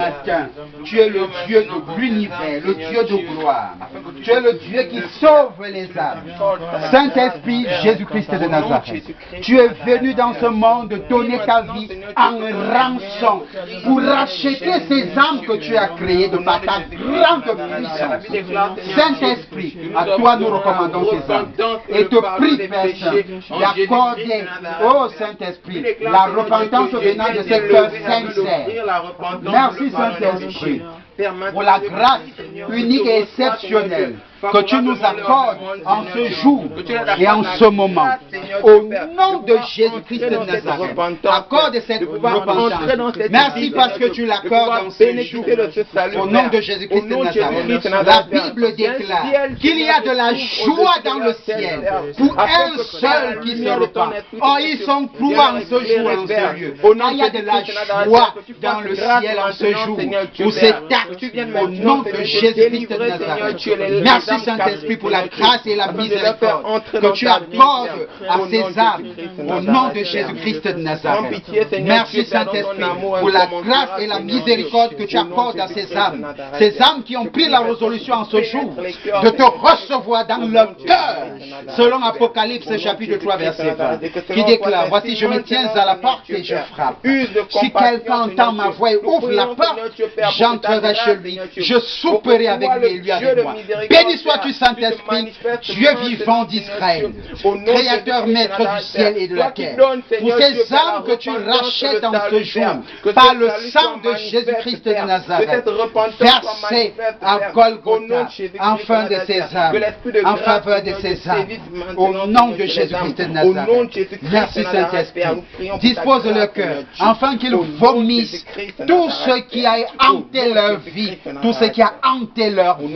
matin, tu es le Dieu de l'univers, le Dieu de gloire. Tu es le Dieu qui sauve les âmes. Saint-Esprit, Jésus-Christ de Nazareth, tu es venu dans ce monde donner ta vie en rançon pour racheter ces âmes que tu as créées de par ta grande puissance. Saint-Esprit, à toi nous recommandons ces âmes et te prie, Père Saint, d'accorder, ô Saint-Esprit, la repentance venant de ce cœur sincère. Merci Saint-Esprit pour la grâce unique et exceptionnelle que tu nous accordes en ce jour et en ce moment. Au nom de Jésus-Christ de Nazareth, accorde cette repentance. Merci parce que tu l'accordes en ce jour. Au nom de Jésus-Christ de Nazareth, la Bible déclare qu'il y a de la joie dans le ciel pour un seul qui se repent. Oh, ils sont croix en ce jour, en ce lieu. Il y a de la joie dans le ciel en ce jour pour cet acte. Au nom de Jésus-Christ de Nazareth. Merci Saint-Esprit pour la grâce et la miséricorde que tu accordes à ces âmes au nom de Jésus-Christ de Nazareth. Merci Saint-Esprit pour la grâce et la miséricorde que tu accordes à ces âmes qui ont pris la résolution en ce jour de te recevoir dans leur cœur, selon Apocalypse chapitre 3 verset 20, qui déclare: voici je me tiens à la porte et je frappe. Si quelqu'un entend ma voix et ouvre la porte, j'entrerai chez lui, je souperai avec lui et lui avec moi. Béni sois-tu Saint-Esprit, Dieu vivant d'Israël, Créateur, Maître du ciel et de la terre, pour ces âmes que tu rachètes en ce jour, par le sang de Jésus-Christ de Nazareth, versé à Golgotha, en faveur de ces âmes, en faveur de ces âmes, au nom de Jésus-Christ de Nazareth. Merci Saint-Esprit, dispose le cœur, afin qu'ils vomissent tout ce qui a hanté leur vie, tout ce qui a hanté leur vie,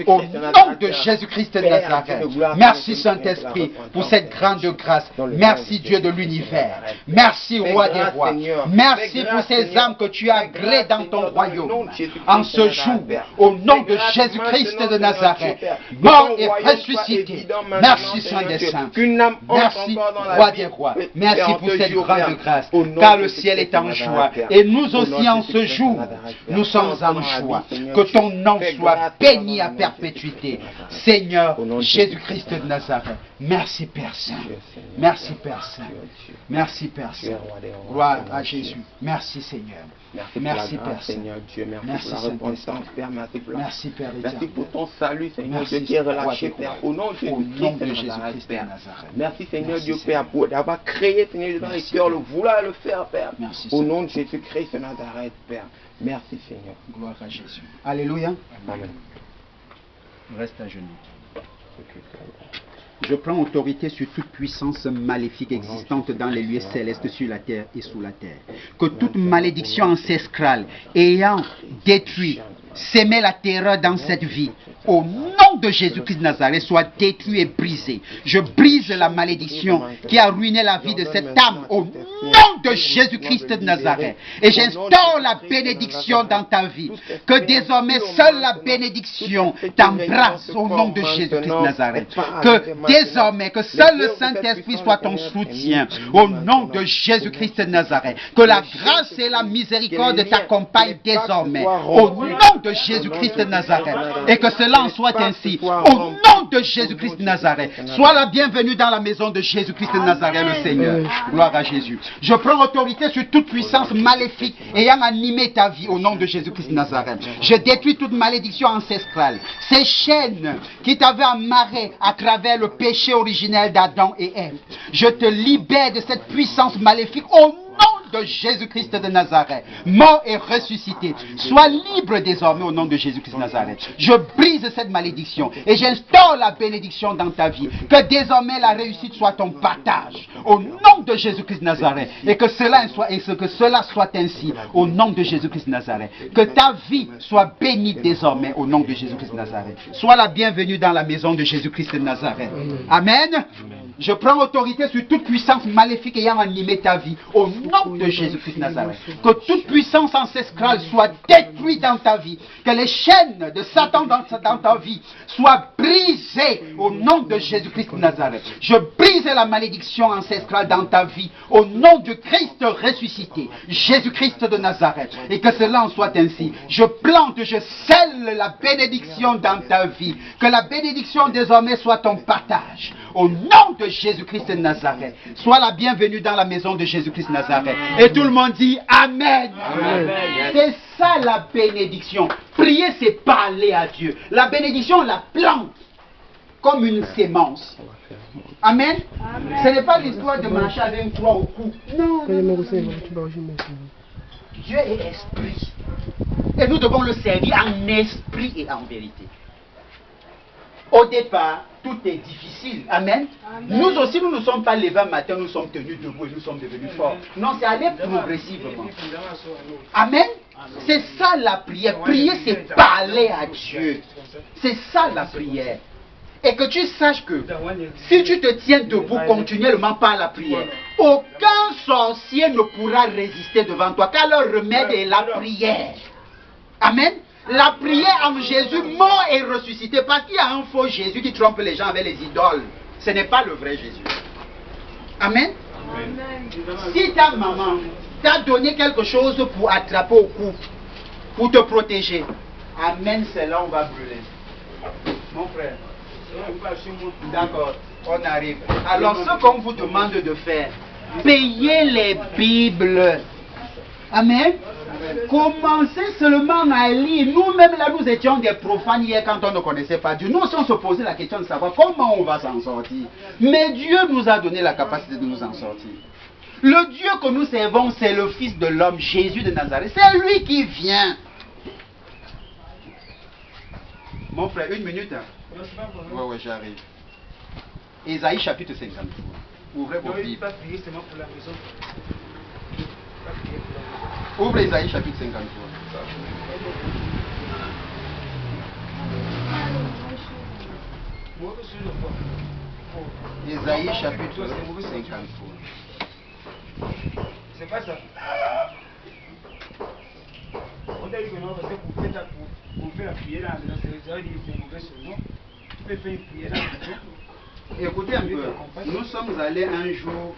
au nom de Jésus-Christ de Nazareth. Merci Saint-Esprit pour cette grande grâce. Merci Dieu de l'univers. Merci Roi des rois. Merci pour ces âmes que tu as agréées dans ton royaume. En ce jour, au nom de Jésus-Christ de Nazareth, mort et ressuscité. Merci Saint des Saints. Merci Roi des rois. Merci pour cette grande grâce. Car le ciel est en joie. Et nous aussi en ce jour, nous sommes en joie. Que ton nom soit béni à perpétuité. Seigneur Jésus-Christ de Nazareth. Merci Père Saint. Merci Père Saint. Merci Père Saint. Gloire à Jésus. Merci Seigneur. Merci Père Seigneur Dieu. Merci pour la repentance, Père. Merci Père. Merci pour ton salut, Seigneur Dieu, qui est relâché, Père. Au nom de Jésus-Christ de Nazareth, Père. Merci Seigneur Dieu, Père, pour d'avoir créé, Seigneur, dans les cœurs, le vouloir le faire, Père. Au nom de Jésus-Christ de Nazareth, Père. Merci Seigneur. Gloire à Jésus. Alléluia. Amen. Reste à genoux. Je prends autorité sur toute puissance maléfique existante dans les lieux célestes, sur la terre et sous la terre. Que toute malédiction ancestrale ayant détruit, sémé la terreur dans cette vie, au nom de Jésus-Christ de Nazareth, soit détruit et brisé. Je brise la malédiction qui a ruiné la vie de cette âme, au nom de Jésus-Christ de Nazareth. Et j'instaure la bénédiction dans ta vie. Que désormais seule la bénédiction t'embrasse au nom de Jésus-Christ de Nazareth. Que désormais, que seul le Saint-Esprit soit ton soutien au nom de Jésus-Christ de Nazareth. Que la grâce et la miséricorde t'accompagnent désormais au nom de Jésus-Christ de Nazareth. Et que cela en soit ainsi. Au nom de Jésus-Christ de Nazareth. Sois la bienvenue dans la maison de Jésus-Christ de Nazareth, le Seigneur. Gloire à Jésus. Je prends autorité sur toute puissance maléfique ayant animé ta vie au nom de Jésus-Christ de Nazareth. Je détruis toute malédiction ancestrale. Ces chaînes qui t'avaient amarré à travers le péché originel d'Adam et Ève. Je te libère de cette puissance maléfique au nom de Jésus-Christ de Nazareth, mort et ressuscité. Sois libre désormais au nom de Jésus-Christ de Nazareth. Je brise cette malédiction et j'instaure la bénédiction dans ta vie. Que désormais la réussite soit ton partage au nom de Jésus-Christ de Nazareth. Et que cela soit ainsi au nom de Jésus-Christ de Nazareth. Que ta vie soit bénie désormais au nom de Jésus-Christ de Nazareth. Sois la bienvenue dans la maison de Jésus-Christ de Nazareth. Amen. Je prends autorité sur toute puissance maléfique ayant animé ta vie. Au nom de Jésus-Christ de Nazareth. Que toute puissance ancestrale soit détruite dans ta vie. Que les chaînes de Satan dans ta vie soient brisées au nom de Jésus-Christ de Nazareth. Je brise la malédiction ancestrale dans ta vie. Au nom de Christ ressuscité. Jésus-Christ de Nazareth. Et que cela en soit ainsi. Je plante, je scelle la bénédiction dans ta vie. Que la bénédiction désormais soit ton partage. Au nom de Jésus-Christ de Nazareth. Sois la bienvenue dans la maison de Jésus-Christ de Nazareth. Et tout le monde dit Amen. Amen. C'est ça la bénédiction. Prier, c'est parler à Dieu. La bénédiction, on la plante comme une sémence. Amen. Amen. Ce n'est pas l'histoire de marcher avec une croix au cou. Non. Dieu est esprit. Et nous devons le servir en esprit et en vérité. Au départ, tout est difficile. Amen. Amen. Nous aussi, nous ne sommes pas levés un matin, nous sommes tenus debout et nous sommes devenus forts. Non, c'est aller progressivement. Amen. C'est ça la prière. Prier, c'est parler à Dieu. C'est ça la prière. Et que tu saches que si tu te tiens debout continuellement par la prière, aucun sorcier ne pourra résister devant toi, car le remède est la prière. Amen. La prière en Jésus mort et ressuscité, parce qu'il y a un faux Jésus qui trompe les gens avec les idoles. Ce n'est pas le vrai Jésus. Amen. Amen. Si ta maman t'a donné quelque chose pour attraper au cou, pour te protéger, amen, c'est là où on va brûler. Mon frère. D'accord, on arrive. Alors ce qu'on vous demande de faire, payez les Bibles. Amen. Commencez seulement à lire. Nous-mêmes là, nous étions des profanes hier quand on ne connaissait pas Dieu. Nous aussi on se posait la question de savoir comment on va s'en sortir. Mais Dieu nous a donné la capacité de nous en sortir. Le Dieu que nous servons, c'est le Fils de l'homme, Jésus de Nazareth. C'est lui qui vient. Mon frère, une minute. Oui, j'arrive. Ésaïe chapitre 53. Ouvrez vos Bibles. Ouvre Ésaïe chapitre 53. Ésaïe chapitre 53. C'est pas ça. On a dit que non, parce que pour faire la prière là, c'est une mauvaise nom. Tu peux faire une prière là. Écoutez un peu, nous sommes allés un jour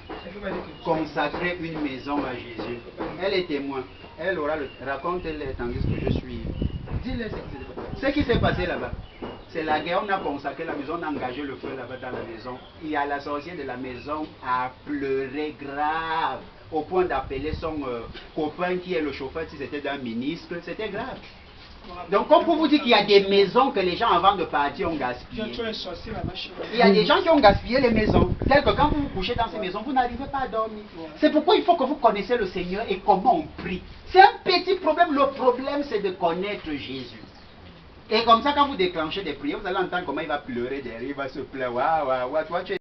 consacrer une maison à Jésus. Elle est témoin. Elle aura le... Raconte-le tandis que je suis. Dis-le ce qui s'est passé là-bas. C'est la guerre, on a consacré la maison, on a engagé le feu là-bas dans la maison. Il y a la sorcière de la maison a pleuré grave, au point d'appeler son copain qui est le chauffeur, si c'était d'un ministre, c'était grave. Donc, comme pour vous dire qu'il y a des maisons que les gens avant de partir ont gaspillées. Il y a des gens qui ont gaspillé les maisons. Tel que quand vous vous couchez dans ces maisons, vous n'arrivez pas à dormir. C'est pourquoi il faut que vous connaissiez le Seigneur et comment on prie. C'est un petit problème. Le problème, c'est de connaître Jésus. Et comme ça, quand vous déclenchez des prières, vous allez entendre comment il va pleurer derrière, il va se plaindre. Waouh, waouh, toi tu es